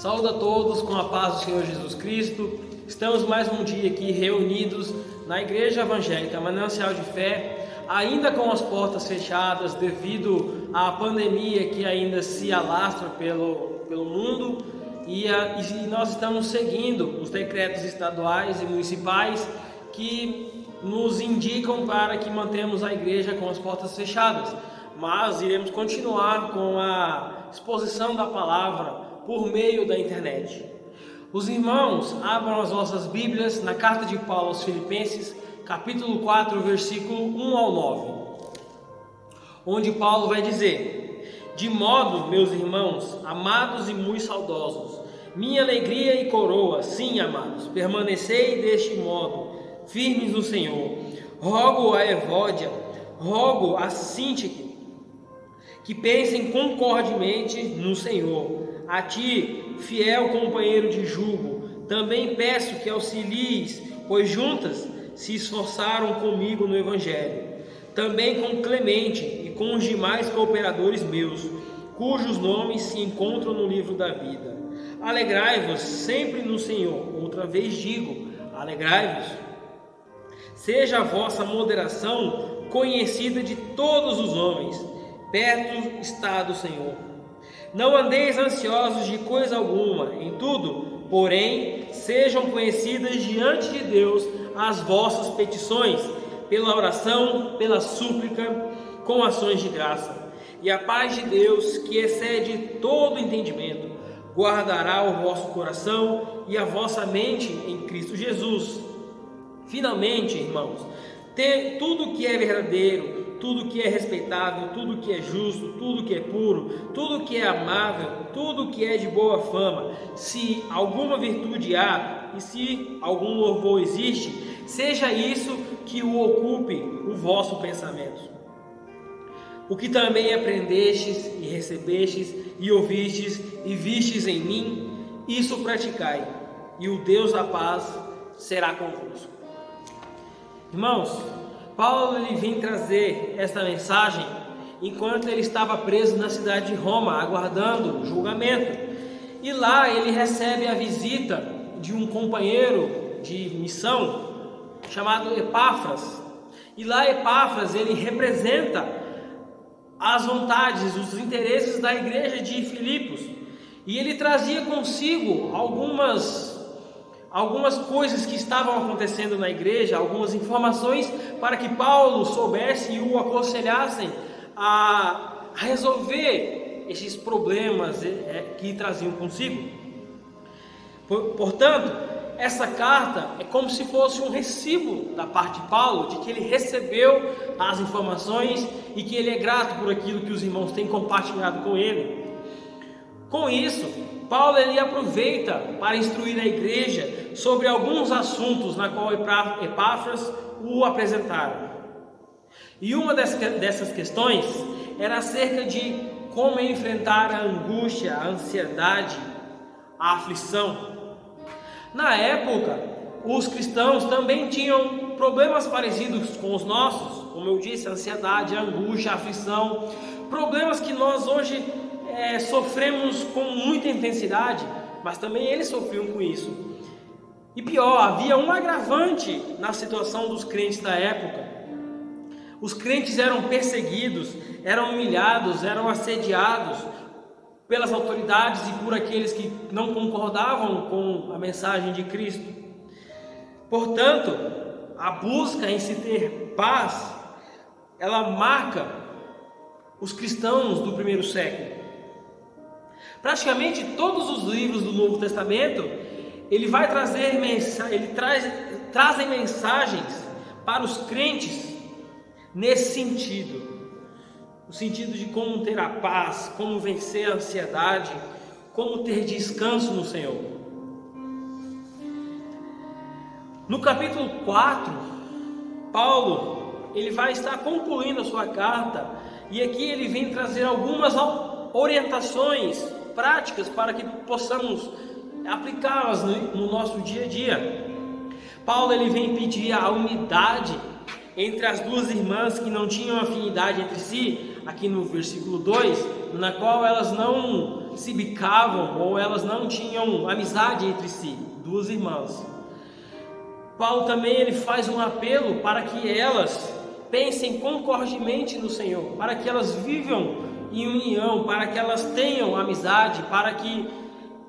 Saúdo a todos com a paz do Senhor Jesus Cristo. Estamos mais um dia aqui reunidos na Igreja Evangélica Manancial de Fé, ainda com as portas fechadas devido à pandemia que ainda se alastra pelo mundo, e nós estamos seguindo os decretos estaduais e municipais que nos indicam para que mantemos a igreja com as portas fechadas, mas iremos continuar com a exposição da palavra por meio da internet. Os irmãos abram as vossas Bíblias na carta de Paulo aos Filipenses, capítulo 4, versículo 1 ao 9, onde Paulo vai dizer: de modo, meus irmãos, amados e muito saudosos, minha alegria e coroa, sim, amados, permanecei deste modo, firmes no Senhor. Rogo a Evódia, rogo a Síntique, que pensem concordemente no Senhor. A ti, fiel companheiro de jugo, também peço que auxilies, pois juntas se esforçaram comigo no Evangelho. Também com Clemente e com os demais cooperadores meus, cujos nomes se encontram no livro da vida. Alegrai-vos sempre no Senhor. Outra vez digo, alegrai-vos. Seja a vossa moderação conhecida de todos os homens. Perto está do Senhor. Não andeis ansiosos de coisa alguma, em tudo, porém, sejam conhecidas diante de Deus as vossas petições, pela oração, pela súplica, com ações de graça. E a paz de Deus, que excede todo entendimento, guardará o vosso coração e a vossa mente em Cristo Jesus. Finalmente, irmãos, tudo que é verdadeiro, tudo que é respeitável, tudo que é justo, tudo que é puro, tudo que é amável, tudo que é de boa fama, se alguma virtude há e se algum louvor existe, seja isso que o ocupe o vosso pensamento. O que também aprendestes e recebestes e ouvistes e vistes em mim, isso praticai, e o Deus da paz será convosco. Irmãos, Paulo vem trazer esta mensagem enquanto ele estava preso na cidade de Roma, aguardando o julgamento. E lá ele recebe a visita de um companheiro de missão chamado Epáfras. E lá Epáfras, ele representa as vontades, os interesses da igreja de Filipos. E ele trazia consigo algumas coisas que estavam acontecendo na igreja, algumas informações para que Paulo soubesse e o aconselhassem a resolver esses problemas que traziam consigo. Portanto, essa carta é como se fosse um recibo da parte de Paulo, de que ele recebeu as informações e que ele é grato por aquilo que os irmãos têm compartilhado com ele. Com isso, Paulo aproveita para instruir a igreja sobre alguns assuntos na qual Epáfras o apresentaram. E uma dessas questões era acerca de como enfrentar a angústia, a ansiedade, a aflição. Na época, os cristãos também tinham problemas parecidos com os nossos, como eu disse, a ansiedade, a angústia, a aflição, problemas que nós hoje sofremos com muita intensidade, mas também eles sofriam com isso. E pior, havia um agravante na situação dos crentes da época. Os crentes eram perseguidos, eram humilhados, eram assediados pelas autoridades e por aqueles que não concordavam com a mensagem de Cristo. Portanto, a busca em se ter paz, ela marca os cristãos do primeiro século. Praticamente todos os livros do Novo Testamento, trazem mensagens para os crentes nesse sentido. O sentido de como ter a paz, como vencer a ansiedade, como ter descanso no Senhor. No capítulo 4, Paulo vai estar concluindo a sua carta, e aqui ele vem trazer algumas orientações práticas para que possamos aplicá-las no nosso dia a dia. Paulo vem pedir a unidade entre as duas irmãs que não tinham afinidade entre si, aqui no versículo 2, na qual elas não se bicavam ou elas não tinham amizade entre si, duas irmãs. Paulo também ele faz um apelo para que elas pensem concordemente no Senhor, para que elas vivam em união, para que elas tenham amizade, para que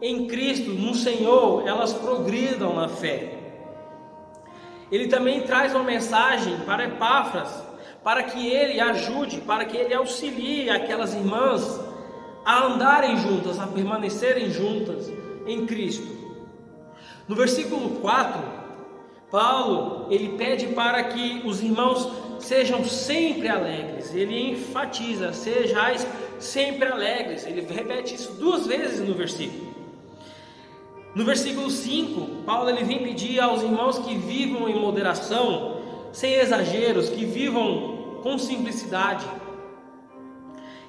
em Cristo, no Senhor, elas progridam na fé. Ele também traz uma mensagem para Epáfras, para que ele ajude, para que ele auxilie aquelas irmãs a andarem juntas, a permanecerem juntas em Cristo. No versículo 4, Paulo, ele pede para que os irmãos sejam sempre alegres. Ele enfatiza, sejais sempre alegres. Ele repete isso 2 vezes no versículo. No versículo 5, Paulo ele vem pedir aos irmãos que vivam em moderação, sem exageros, que vivam com simplicidade.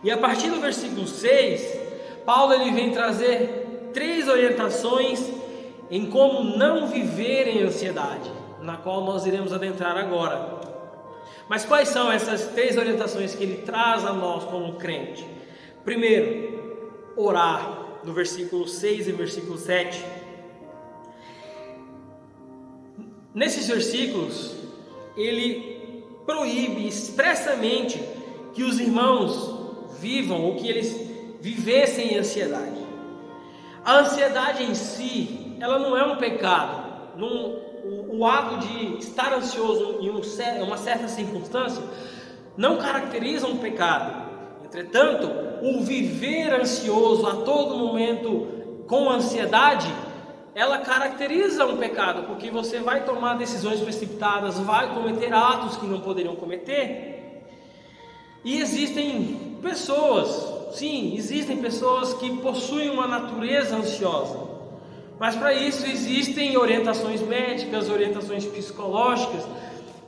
E a partir do versículo 6, Paulo ele vem trazer 3 orientações em como não viver em ansiedade, na qual nós iremos adentrar agora. Mas quais são essas 3 orientações que ele traz a nós como crente? Primeiro, orar. No versículo 6 e versículo 7. Nesses versículos, ele proíbe expressamente que os irmãos vivam ou que eles vivessem em ansiedade. A ansiedade em si, ela não é um pecado. O ato de estar ansioso em uma certa circunstância não caracteriza um pecado. Entretanto, o viver ansioso a todo momento com ansiedade, ela caracteriza um pecado, porque você vai tomar decisões precipitadas, vai cometer atos que não poderiam cometer. E existem pessoas, sim, existem pessoas que possuem uma natureza ansiosa, mas para isso existem orientações médicas, orientações psicológicas,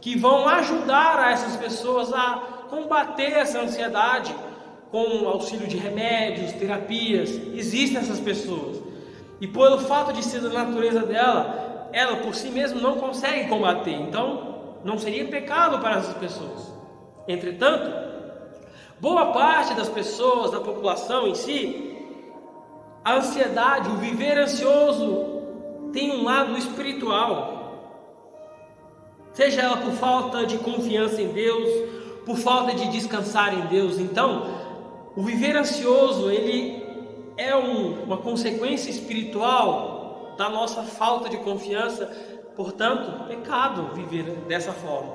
que vão ajudar a essas pessoas a combater essa ansiedade, com auxílio de remédios, terapias. Existem essas pessoas, e pelo fato de ser da natureza dela, ela por si mesma não consegue combater, então não seria pecado para essas pessoas. Entretanto, boa parte das pessoas, da população em si, a ansiedade, o viver ansioso tem um lado espiritual, seja ela por falta de confiança em Deus, por falta de descansar em Deus. Então, o viver ansioso, ele é uma consequência espiritual da nossa falta de confiança, portanto, pecado viver dessa forma.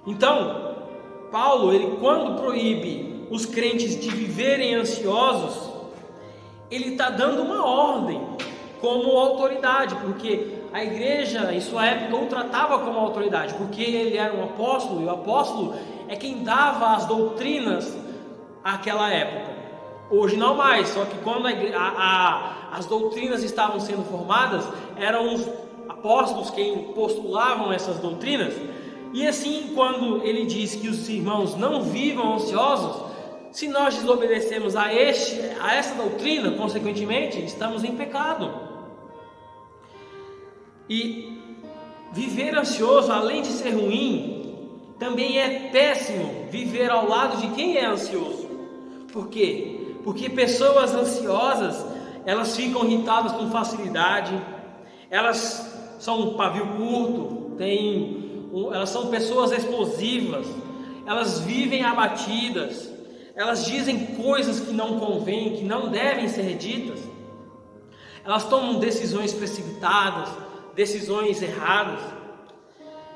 Então, Paulo, ele quando proíbe os crentes de viverem ansiosos, ele está dando uma ordem como autoridade, porque a igreja em sua época o tratava como autoridade, porque ele era um apóstolo, e o apóstolo é quem dava as doutrinas àquela época. Hoje não mais, só que quando as doutrinas estavam sendo formadas, eram os apóstolos quem postulavam essas doutrinas. E assim, quando ele diz que os irmãos não vivam ansiosos, se nós desobedecemos a essa doutrina, consequentemente, estamos em pecado. E viver ansioso, além de ser ruim, também é péssimo viver ao lado de quem é ansioso. Por quê? Porque pessoas ansiosas, elas ficam irritadas com facilidade, elas são um pavio curto, elas são pessoas explosivas, elas vivem abatidas, elas dizem coisas que não convêm, que não devem ser ditas, elas tomam decisões precipitadas, decisões erradas,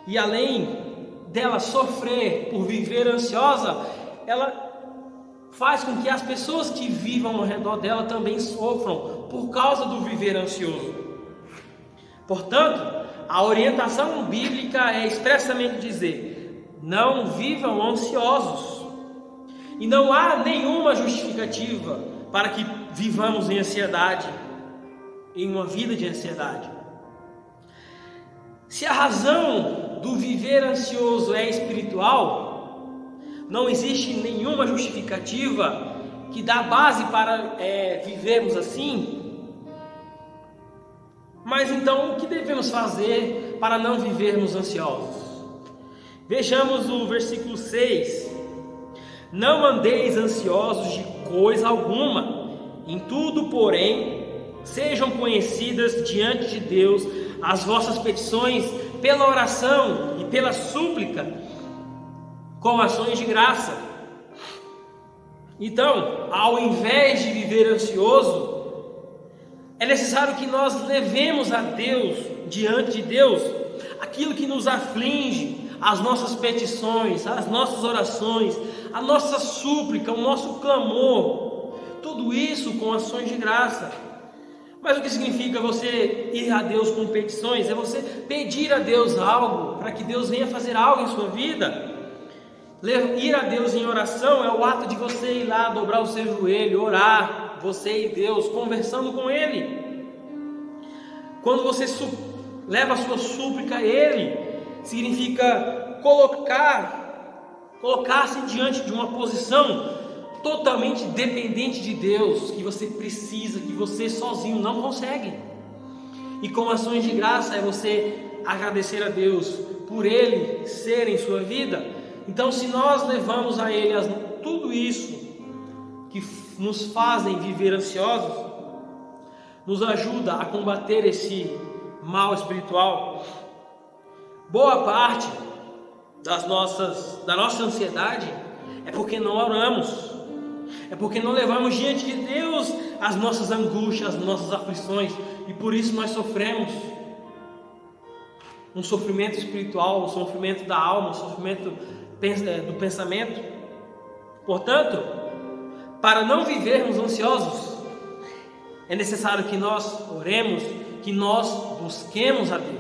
e além dela sofrer por viver ansiosa, ela faz com que as pessoas que vivam ao redor dela também sofram por causa do viver ansioso. Portanto, a orientação bíblica é expressamente dizer: não vivam ansiosos. E não há nenhuma justificativa para que vivamos em ansiedade, em uma vida de ansiedade. Se a razão do viver ansioso é espiritual, não existe nenhuma justificativa que dá base para vivermos assim. Mas então, o que devemos fazer para não vivermos ansiosos? Vejamos o versículo 6. Não andeis ansiosos de coisa alguma, em tudo, porém, sejam conhecidas diante de Deus as vossas petições pela oração e pela súplica, com ações de graça. Então, ao invés de viver ansioso, é necessário que nós levemos a Deus, diante de Deus, aquilo que nos aflige, as nossas petições, as nossas orações, a nossa súplica, o nosso clamor, tudo isso com ações de graça. Mas o que significa você ir a Deus com petições? É você pedir a Deus algo, para que Deus venha fazer algo em sua vida. Ir a Deus em oração é o ato de você ir lá, dobrar o seu joelho, orar, você e Deus, conversando com Ele. Quando você leva a sua súplica a Ele, significa colocar-se diante de uma posição totalmente dependente de Deus, que você precisa, que você sozinho não consegue. E com ações de graça é você agradecer a Deus por Ele ser em sua vida. Então, se nós levamos a Ele tudo isso que nos fazem viver ansiosos, nos ajuda a combater esse mal espiritual. Boa parte da nossa ansiedade é porque não oramos, é porque não levamos diante de Deus as nossas angústias, as nossas aflições, e por isso nós sofremos um sofrimento espiritual, um sofrimento da alma, um sofrimento do pensamento. Portanto, para não vivermos ansiosos, é necessário que nós oremos, que nós busquemos a Deus.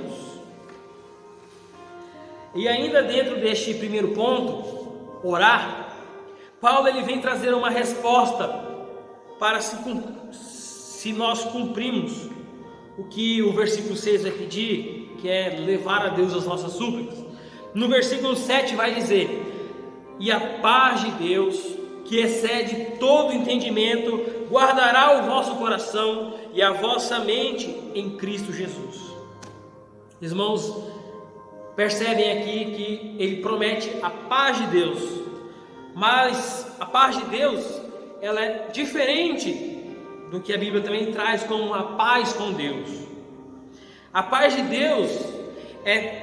E ainda dentro deste primeiro ponto, orar, Paulo ele vem trazer uma resposta para se nós cumprirmos o que o versículo 6 vai pedir, que é levar a Deus as nossas súplicas. No versículo 7 vai dizer: e a paz de Deus, que excede todo entendimento, guardará o vosso coração e a vossa mente em Cristo Jesus. Irmãos, percebem aqui que ele promete a paz de Deus, mas a paz de Deus, ela é diferente do que a Bíblia também traz como a paz com Deus. A paz de Deus é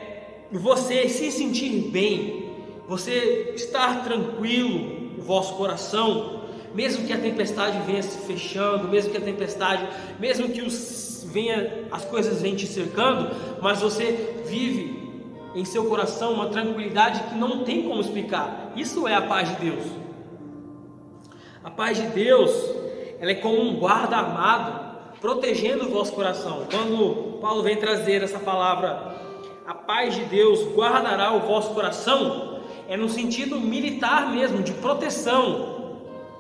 você se sentir bem, você estar tranquilo no vosso coração, mesmo que a tempestade venha se fechando, mesmo que as coisas venham te cercando, mas você vive em seu coração uma tranquilidade que não tem como explicar. Isso é a paz de Deus. A paz de Deus, ela é como um guarda armado, protegendo o vosso coração. Quando Paulo vem trazer essa palavra, a paz de Deus guardará o vosso coração, é no sentido militar mesmo, de proteção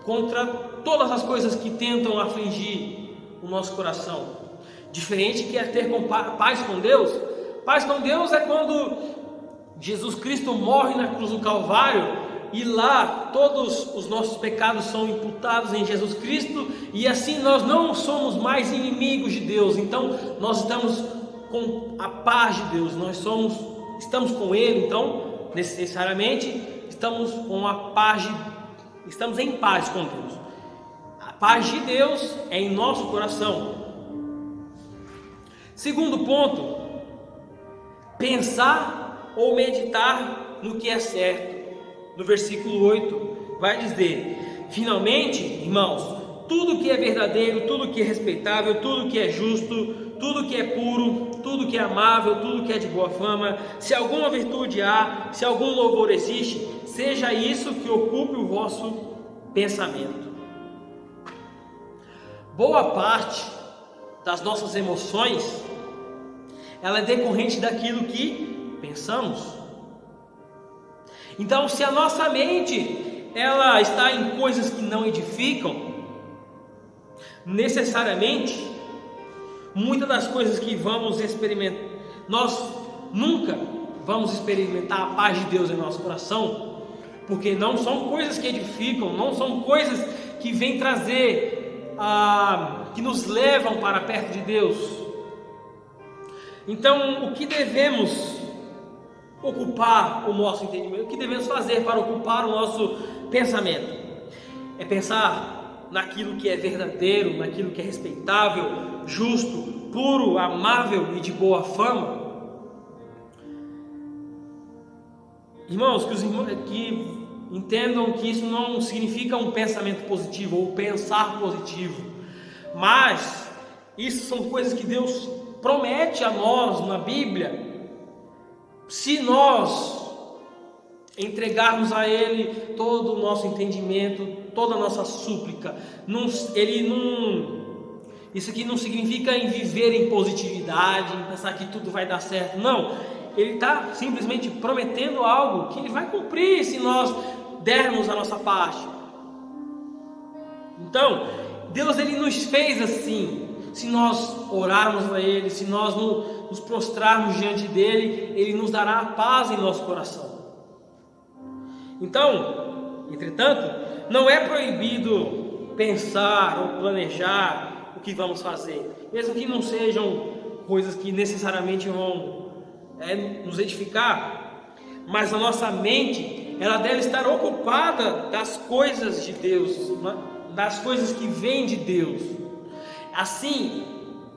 contra todas as coisas que tentam afligir o nosso coração. Diferente que é ter paz com Deus. Paz com Deus é quando Jesus Cristo morre na cruz do Calvário e lá todos os nossos pecados são imputados em Jesus Cristo, e assim nós não somos mais inimigos de Deus. Então nós estamos com a paz de Deus, estamos com Ele, então necessariamente estamos em paz com Deus. A paz de Deus é em nosso coração. Segundo ponto, pensar ou meditar no que é certo. No versículo 8 vai dizer: finalmente, irmãos, tudo que é verdadeiro, tudo que é respeitável, tudo que é justo, tudo que é puro, tudo que é amável, tudo que é de boa fama, se alguma virtude há, se algum louvor existe, seja isso que ocupe o vosso pensamento. Boa parte das nossas emoções, ela é decorrente daquilo que pensamos. Então, se a nossa mente ela está em coisas que não edificam, necessariamente muitas das coisas que vamos experimentar, nós nunca vamos experimentar a paz de Deus em nosso coração, porque não são coisas que edificam, não são coisas que vêm trazer, que nos levam para perto de Deus. Então, o que devemos ocupar o nosso entendimento, o que devemos fazer para ocupar o nosso pensamento. É pensar naquilo que é verdadeiro, naquilo que é respeitável, justo, puro, amável e de boa fama. Irmãos, que entendam que isso não significa um pensamento positivo ou pensar positivo, mas isso são coisas que Deus promete a nós na Bíblia, se nós entregarmos a Ele todo o nosso entendimento, toda a nossa súplica. Isso aqui não significa em viver em positividade, em pensar que tudo vai dar certo, não. Ele está simplesmente prometendo algo que Ele vai cumprir se nós dermos a nossa parte. Então, Deus Ele nos fez assim. Se nós orarmos a Ele, se nós nos prostrarmos diante dEle, Ele nos dará a paz em nosso coração. Então, entretanto, não é proibido pensar ou planejar o que vamos fazer, mesmo que não sejam coisas que necessariamente vão nos edificar, mas a nossa mente, ela deve estar ocupada das coisas de Deus, das coisas que vêm de Deus. Assim,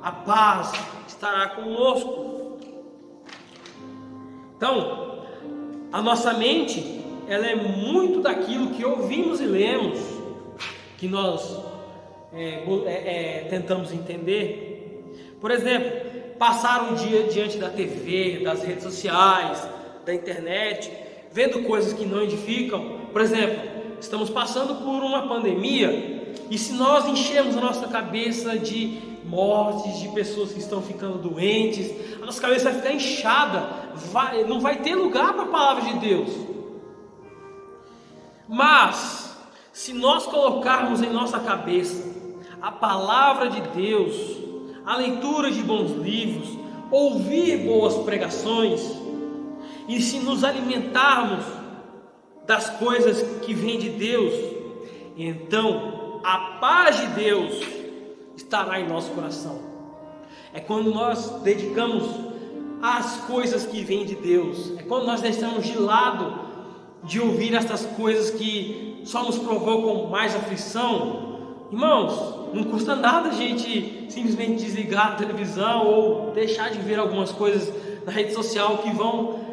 a paz estará conosco. Então, a nossa mente, ela é muito daquilo que ouvimos e lemos, que nós tentamos entender. Por exemplo, passar um dia diante da TV, das redes sociais, da internet, vendo coisas que não edificam. Por exemplo, estamos passando por uma pandemia, e se nós enchermos a nossa cabeça de mortes, de pessoas que estão ficando doentes, a nossa cabeça vai ficar inchada, não vai ter lugar para a palavra de Deus. Mas, se nós colocarmos em nossa cabeça a palavra de Deus, a leitura de bons livros, ouvir boas pregações, e se nos alimentarmos das coisas que vêm de Deus, então a paz de Deus estará em nosso coração. É quando nós dedicamos às coisas que vêm de Deus, é quando nós deixamos de lado de ouvir essas coisas que só nos provocam mais aflição. Irmãos, não custa nada a gente simplesmente desligar a televisão ou deixar de ver algumas coisas na rede social que vão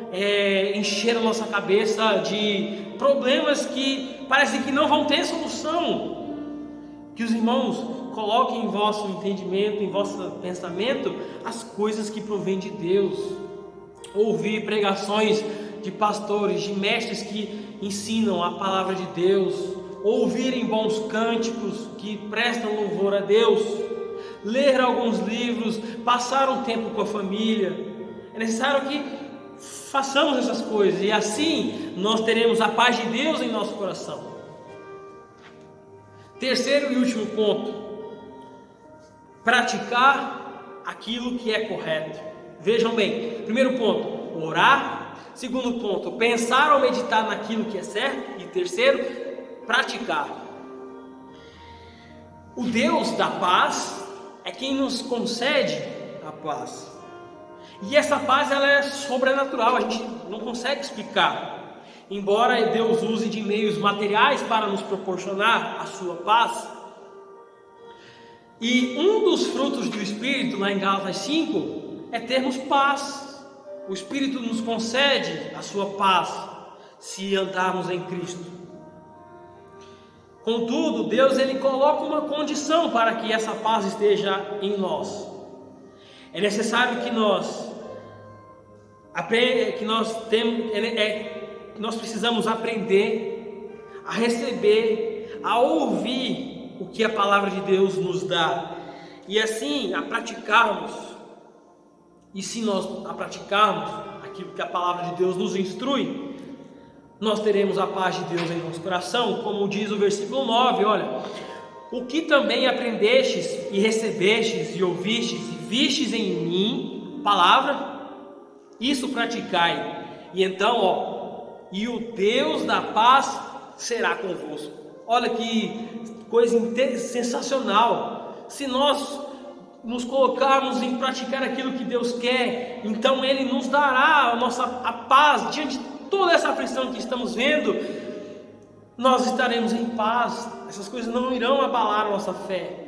encher a nossa cabeça de problemas que parecem que não vão ter solução. Que os irmãos coloquem em vosso entendimento, em vosso pensamento, as coisas que provêm de Deus. Ouvir pregações de pastores, de mestres que ensinam a palavra de Deus, ouvirem bons cânticos que prestam louvor a Deus, ler alguns livros, passar um tempo com a família. É necessário que façamos essas coisas, e assim nós teremos a paz de Deus em nosso coração. Terceiro e último ponto: praticar aquilo que é correto. Vejam bem, primeiro ponto, orar. Segundo ponto, pensar ou meditar naquilo que é certo. E terceiro, praticar. O Deus da paz é quem nos concede a paz. E essa paz, ela é sobrenatural, a gente não consegue explicar. Embora Deus use de meios materiais para nos proporcionar a sua paz. E um dos frutos do Espírito, lá em Gálatas 5, é termos paz. O Espírito nos concede a sua paz, se andarmos em Cristo. Contudo, Deus ele coloca uma condição para que essa paz esteja em nós. É necessário que nós precisamos aprender a receber, a ouvir o que a palavra de Deus nos dá, e assim a praticarmos. E se nós praticarmos aquilo que a palavra de Deus nos instrui, nós teremos a paz de Deus em nosso coração, como diz o versículo 9, olha: o que também aprendestes e recebestes e ouvistes e vistes em mim, palavra, isso praticai, e então, e o Deus da paz será convosco. Olha que coisa sensacional. Se nós nos colocarmos em praticar aquilo que Deus quer, então Ele nos dará a paz diante de toda essa aflição que estamos vendo. nós estaremos em paz, essas coisas não irão abalar a nossa fé.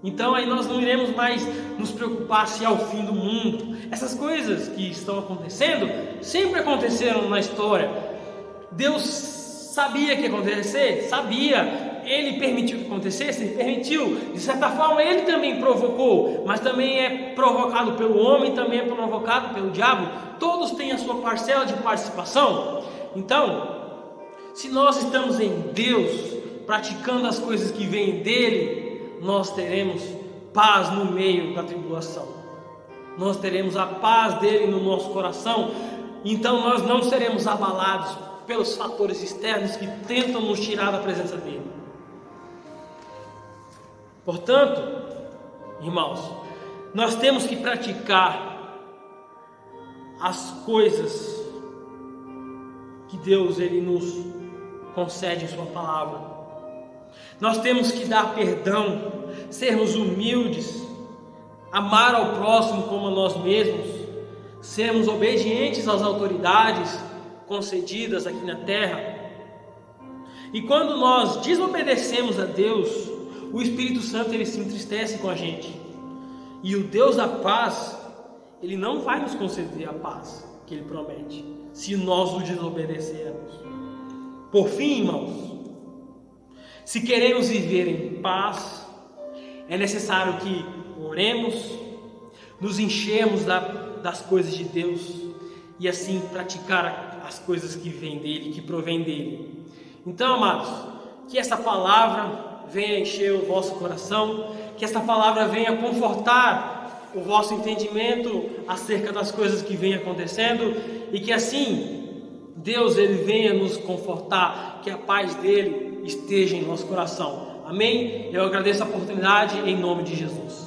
Então aí nós não iremos mais nos preocupar se é o fim do mundo. Essas coisas que estão acontecendo sempre aconteceram na história. Deus sabia que ia acontecer? Sabia. Ele permitiu que acontecesse? Permitiu. De certa forma ele também provocou, mas também é provocado pelo homem, também é provocado pelo diabo. Todos têm a sua parcela de participação. Então, se nós estamos em Deus, praticando as coisas que vêm dele, nós teremos paz no meio da tribulação. Nós teremos a paz dele no nosso coração. Então nós não seremos abalados pelos fatores externos que tentam nos tirar da presença dele. Portanto, irmãos, nós temos que praticar as coisas que Deus ele nos concede em sua palavra. Nós temos que dar perdão, sermos humildes, amar ao próximo como a nós mesmos, sermos obedientes às autoridades concedidas aqui na terra. E quando nós desobedecemos a Deus, o Espírito Santo ele se entristece com a gente. E o Deus da paz, ele não vai nos conceder a paz que ele promete, se nós o desobedecermos. Por fim, irmãos, se queremos viver em paz, é necessário que oremos, nos enchemos das coisas de Deus e assim praticar as coisas que vêm dele, que provém dele. Então, amados, que essa palavra venha encher o vosso coração, que essa palavra venha confortar o vosso entendimento acerca das coisas que vêm acontecendo e que assim Deus ele venha nos confortar, que a paz dele esteja em nosso coração. Amém? Eu agradeço a oportunidade em nome de Jesus.